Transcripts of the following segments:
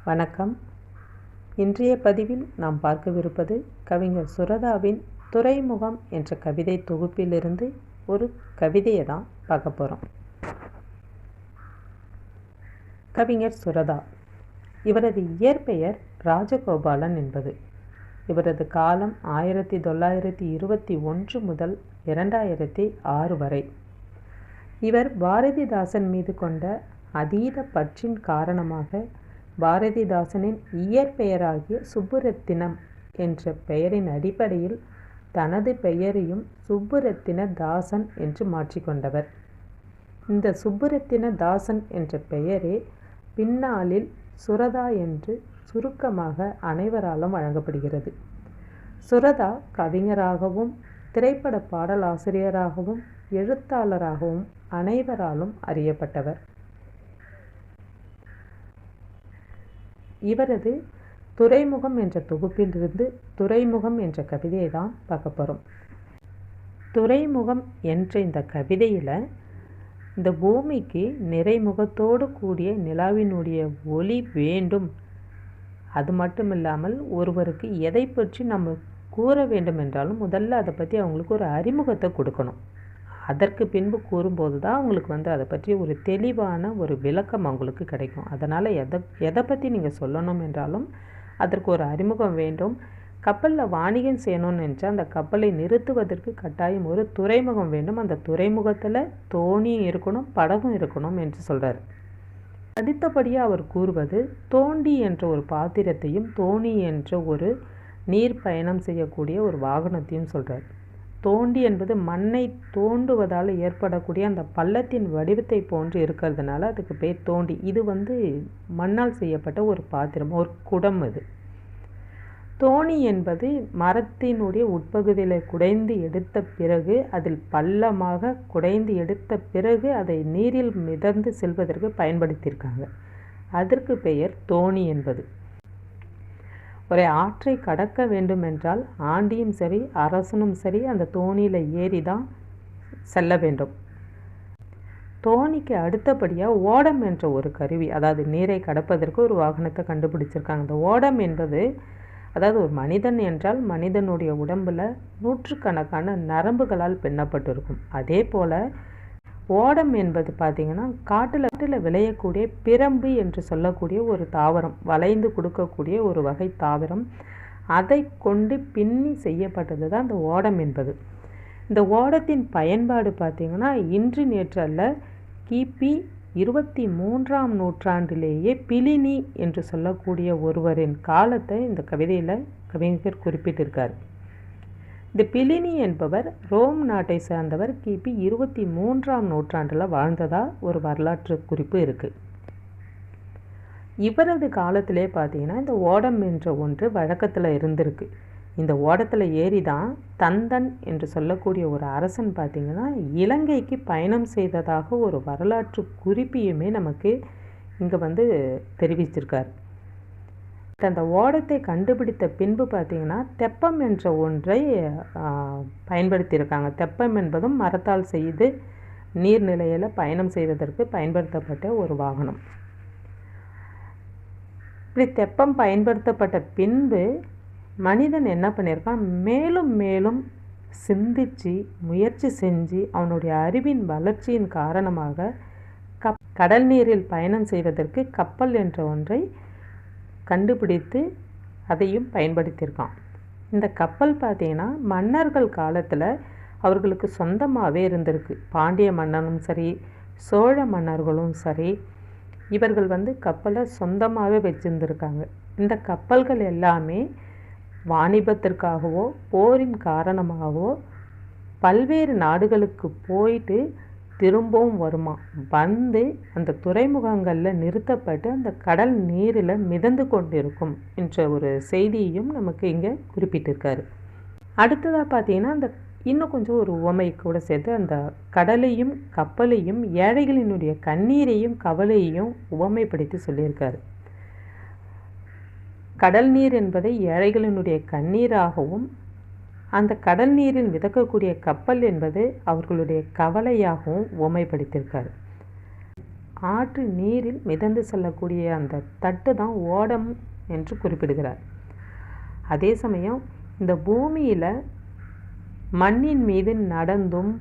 வணக்கம். இன்றைய பதிவில் நாம் பார்க்கவிருப்பது கவிஞர் சுரதாவின் துறைமுகம் என்ற கவிதை தொகுப்பிலிருந்து ஒரு கவிதையை தான் பார்க்க போகிறோம். கவிஞர் சுரதா, இவரது இயற்பெயர் ராஜகோபாலன் என்பது. இவரது காலம் 1921 முதல் 2006 வரை. இவர் பாரதிதாசன் மீது கொண்ட அதீத பற்றின் காரணமாக பாரதிதாசனின் இயற்பெயராகிய சுப்புரத்தினம் என்ற பெயரின் அடிப்படையில் தனது பெயரையும் சுப்புரத்தின தாசன் என்று மாற்றிக்கொண்டவர். இந்த சுப்புரத்தின தாசன் என்ற பெயரே பின்னாளில் சுரதா என்று சுருக்கமாக அனைவராலும் வழங்கப்படுகிறது. சுரதா கவிஞராகவும் திரைப்பட பாடலாசிரியராகவும் எழுத்தாளராகவும் அனைவராலும் அறியப்பட்டவர். இவரது துறைமுகம் என்ற தொகுப்பிலிருந்து துறைமுகம் என்ற கவிதையை தான் பார்க்க போகிறோம். துறைமுகம் என்ற இந்த கவிதையில் இந்த பூமிக்கு நிறைமுகத்தோடு கூடிய நிலாவினுடைய ஒளி வேண்டும். அது மட்டும் இல்லாமல் ஒருவருக்கு எதை பற்றி நம்ம கூற வேண்டும் என்றாலும் முதல்ல அதை பற்றி அவங்களுக்கு ஒரு அறிமுகத்தை கொடுக்கணும். அதற்கு பின்பு கூறும்போது தான் அவங்களுக்கு அதை பற்றி ஒரு தெளிவான ஒரு விளக்கம் அவங்களுக்கு கிடைக்கும். அதனால் எதை பற்றி நீங்கள் சொல்லணும் என்றாலும் அதற்கு ஒரு அறிமுகம் வேண்டும். கப்பலில் வாணிகம் செய்யணும்னு நினச்சால் அந்த கப்பலை நிறுத்துவதற்கு கட்டாயம் ஒரு துறைமுகம் வேண்டும். அந்த துறைமுகத்தில் தோணியும் இருக்கணும், படகும் இருக்கணும் என்று சொல்கிறார். அடுத்தபடியாக அவர் கூறுவது தோண்டி என்ற ஒரு பாத்திரத்தையும் தோணி என்ற ஒரு நீர் பயணம் செய்யக்கூடிய ஒரு வாகனத்தையும் சொல்கிறார். தோண்டி என்பது மண்ணை தோண்டுவதால் ஏற்படக்கூடிய அந்த பள்ளத்தின் வடிவத்தை போன்று இருக்கிறதுனால அதுக்கு பேர் தோண்டி. இது மண்ணால் செய்யப்பட்ட ஒரு பாத்திரம், ஒரு குடம். இது தோணி என்பது மரத்தினுடைய உட்பகுதியில் குடைந்து எடுத்த பிறகு அதில் பள்ளமாக குடைந்து எடுத்த பிறகு அதை நீரில் மிதந்து செல்வதற்கு பயன்படுத்தியிருக்காங்க. அதற்கு பெயர் தோணி என்பது. ஒரு ஆற்றை கடக்க வேண்டுமென்றால் ஆண்டியும் சரி அரசனும் சரி அந்த தோணியில் ஏறி தான் செல்ல வேண்டும். தோணிக்கு அடுத்தபடியாக ஓடம் என்ற ஒரு கருவி, அதாவது நீரை கடப்பதற்கு ஒரு வாகனத்தை கண்டுபிடிச்சிருக்காங்க. இந்த ஓடம் என்பது அதாவது ஒரு மனிதன் என்றால் மனிதனுடைய உடம்பில் நூற்றுக்கணக்கான நரம்புகளால் பின்னப்பட்டிருக்கும். அதே போல் ஓடம் என்பது பார்த்திங்கன்னா காட்டில் விளையக்கூடிய பிரம்பு என்று சொல்லக்கூடிய ஒரு தாவரம், வளைந்து கொடுக்கக்கூடிய ஒரு வகை தாவரம். அதை கொண்டு பின்னி செய்யப்பட்டது தான் இந்த ஓடம் என்பது. இந்த ஓடத்தின் பயன்பாடு பார்த்திங்கன்னா இன்று நேற்று அல்ல, கிபி 23ஆம் நூற்றாண்டிலேயே பிலினி என்று சொல்லக்கூடிய ஒருவரின் காலத்தை இந்த கவிதையில் கவிஞர் குறிப்பிட்டிருக்கார். இந்த பிலினி என்பவர் ரோம் நாட்டை சார்ந்தவர். கிபி 23ஆம் நூற்றாண்டில் வாழ்ந்ததா ஒரு வரலாற்று குறிப்பு இருக்குது. இவரது காலத்திலே பார்த்தீங்கன்னா இந்த ஓடம் என்ற ஒன்று வழக்கத்தில் இருந்திருக்கு. இந்த ஓடத்தில் ஏறி தான் தந்தன் என்று சொல்லக்கூடிய ஒரு அரசன் பார்த்திங்கன்னா இலங்கைக்கு பயணம் செய்ததாக ஒரு வரலாற்று குறிப்பையுமே நமக்கு இங்கே தெரிவிச்சிருக்கார். அந்த ஓடத்தை கண்டுபிடித்த பின்பு பார்த்திங்கன்னா தெப்பம் என்ற ஒன்றை பயன்படுத்தியிருக்காங்க. தெப்பம் என்பதும் மரத்தால் செய்து நீர்நிலையில் பயணம் செய்வதற்கு பயன்படுத்தப்பட்ட ஒரு வாகனம். இப்படி தெப்பம் பயன்படுத்தப்பட்ட பின்பு மனிதன் என்ன பண்ணியிருக்கான், மேலும் மேலும் சிந்திச்சு முயற்சி செஞ்சு அவனுடைய அறிவின் வளர்ச்சியின் காரணமாக கடல் நீரில் பயணம் செய்வதற்கு கப்பல் என்ற ஒன்றை கண்டுபிடித்து அதையும் பயன்படுத்தியிருக்கான். இந்த கப்பல் பார்த்திங்கன்னா மன்னர்கள் காலத்தில் அவர்களுக்கு சொந்தமாகவே இருந்திருக்கு. பாண்டிய மன்னனும் சரி சோழ மன்னர்களும் சரி இவர்கள் கப்பலை சொந்தமாகவே வச்சுருந்துருக்காங்க. இந்த கப்பல்கள் எல்லாமே வாணிபத்திற்காகவோ போரின் காரணமாகவோ பல்வேறு நாடுகளுக்கு போயிட்டு திரும்பவும் வருமா, அந்த துறைமுகங்களில் நிறுத்தப்பட்டு அந்த கடல் நீரில் மிதந்து கொண்டிருக்கும் என்ற ஒரு செய்தியையும் நமக்கு இங்கே குறிப்பிட்டிருக்காரு. அடுத்ததாக பார்த்தீங்கன்னா அந்த இன்னும் கொஞ்சம் ஒரு உவமை கூட சேர்த்து அந்த கடலையும் கப்பலையும் ஏழைகளினுடைய கண்ணீரையும் கவலையையும் உவமைப்படுத்தி சொல்லியிருக்காரு. கடல் நீர் என்பதை ஏழைகளினுடைய கண்ணீராகவும் அந்த கடல் நீரில் மிதக்கக்கூடிய கப்பல் என்பது அவர்களுடைய கவலையாகவும் உவமைப்படுத்தியிருக்காரு. ஆற்று நீரில் மிதந்து செல்லக்கூடிய அந்த தட்டு தான் ஓடம் என்று குறிப்பிடுகிறார். அதே சமயம் இந்த பூமியில் மண்ணின் மீது நடந்தும்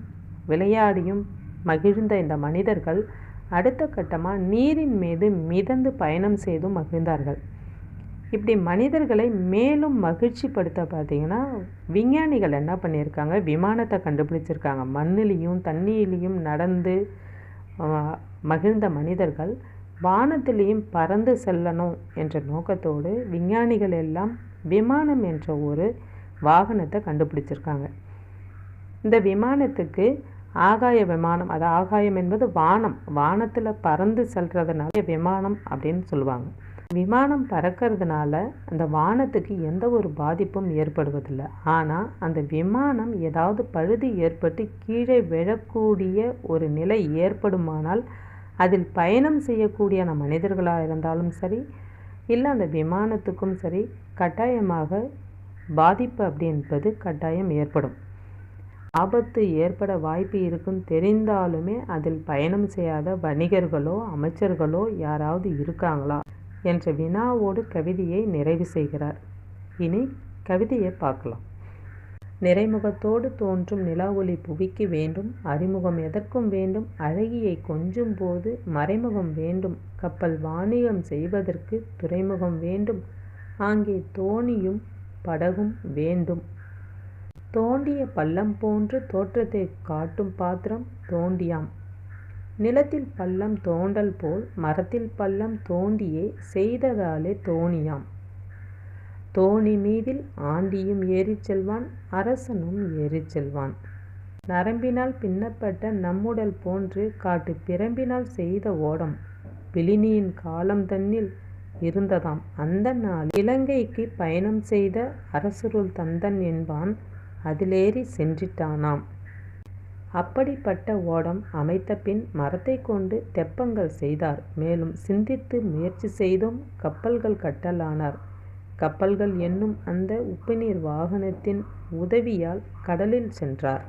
விளையாடியும் மகிழ்ந்த இந்த மனிதர்கள் அடுத்த கட்டமாக நீரின் மீது மிதந்து பயணம் செய்தும் மகிழ்ந்தார்கள். இப்படி மனிதர்களை மேலும் மகிழ்ச்சிப்படுத்த பார்த்திங்கன்னா விஞ்ஞானிகள் என்ன பண்ணியிருக்காங்க, விமானத்தை கண்டுபிடிச்சிருக்காங்க. மண்ணிலையும் தண்ணியிலையும் நடந்து மகிழ்ந்த மனிதர்கள் வானத்திலையும் பறந்து செல்லணும் என்ற நோக்கத்தோடு விஞ்ஞானிகள் எல்லாம் விமானம் என்ற ஒரு வாகனத்தை கண்டுபிடிச்சிருக்காங்க. இந்த விமானத்துக்கு ஆகாய விமானம், அது ஆகாயம் என்பது வானம், வானத்தில் பறந்து செல்றதுனால விமானம் அப்படின்னு சொல்லுவாங்க. விமானம் பறக்கிறதுனால அந்த வானத்துக்கு எந்த ஒரு பாதிப்பும் ஏற்படுவதில்லை. ஆனால் அந்த விமானம் ஏதாவது பழுது ஏற்பட்டு கீழே விழக்கூடிய ஒரு நிலை ஏற்படுமானால் அதில் பயணம் செய்யக்கூடிய மனிதர்களாக இருந்தாலும் சரி, இல்லை அந்த விமானத்துக்கும் சரி, கட்டாயமாக பாதிப்பு அப்படின்றது கட்டாயம் ஏற்படும். ஆபத்து ஏற்பட வாய்ப்பு இருக்குன்னு தெரிந்தாலுமே அதில் பயணம் செய்யாத வணிகர்களோ அமைச்சர்களோ யாராவது இருக்காங்களா என்ற வினாவோடு கவிதையை நிறைவு செய்கிறார். இனி கவிதையை பார்க்கலாம். நிறைமுகத்தோடு தோன்றும் நிலா ஒளி புவிக்கு வேண்டும், அறிமுகம் எதற்கும் வேண்டும், அழகியை கொஞ்சும் போது மறைமுகம் வேண்டும், கப்பல் வாணிகம் செய்வதற்கு துறைமுகம் வேண்டும், ஆங்கே தோணியும் படகும் வேண்டும், தோண்டிய பள்ளம் போன்று தோற்றத்தை காட்டும் பாத்திரம் தோண்டியாம், நிலத்தில் பள்ளம் தோண்டல் போல் மரத்தில் பள்ளம் தோண்டியே செய்ததாலே தோணியாம், தோணி மீதில் ஆண்டியும் ஏறிச் செல்வான், அரசனும் ஏறிச் செல்வான், நரம்பினால் பின்னப்பட்ட நம்முடல் போன்று காட்டு பிரம்பினால் செய்த ஓடம் பிளினியின் காலம் தன்னில் இருந்ததாம், அந்த நாள் இலங்கைக்கு பயணம் செய்த அரசருள் தந்தன் என்பான், அதிலேறி சென்றிட்டானாம். அப்படிப்பட்ட ஓடம் அமைத்த பின் மரத்தை கொண்டு தெப்பங்கள் செய்தார், மேலும் சிந்தித்து முயற்சி செய்தும் கப்பல்கள் கட்டலானார், கப்பல்கள் என்னும் அந்த உப்புநீர் வாகனத்தின் உதவியால் கடலில் சென்றார்,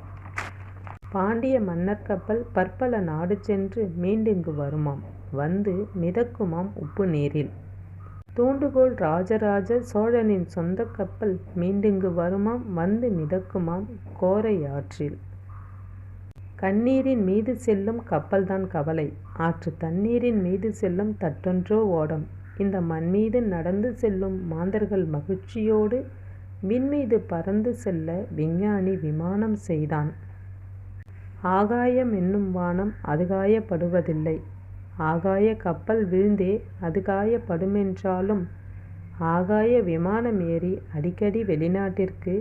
பாண்டிய மன்னர் கப்பல் பற்பல நாடு சென்று மீண்டிங்கு வருமாம், வந்து மிதக்குமாம் உப்பு நீரில், தூண்டுகோல் ராஜராஜ சோழனின் சொந்த கப்பல் மீண்டிங்கு வருமாம், வந்து மிதக்குமாம் கோரை ஆற்றில், கண்ணீரின் மீது செல்லும் கப்பல்தான் கவலை, ஆற்று தண்ணீரின் மீது செல்லும் தட்டொன்றோ ஓடம், இந்த மண்மீது நடந்து செல்லும் மாந்தர்கள் மகிழ்ச்சியோடு விண்மீது பறந்து செல்ல விஞ்ஞானி விமானம் செய்தான், ஆகாயம் என்னும் வானம் அது காயப்படுவதில்லை, ஆகாய கப்பல் விழுந்தே அது காயப்படுமென்றாலும், ஆகாய விமானம் ஏறி அடிக்கடி வெளிநாட்டிற்கு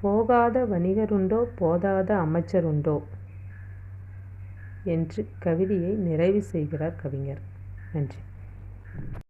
போகாத வணிகருண்டோ, போதாத அமைச்சருண்டோ என்று கவிதையை நிறைவு செய்கிறார் கவிஞர். நன்றி.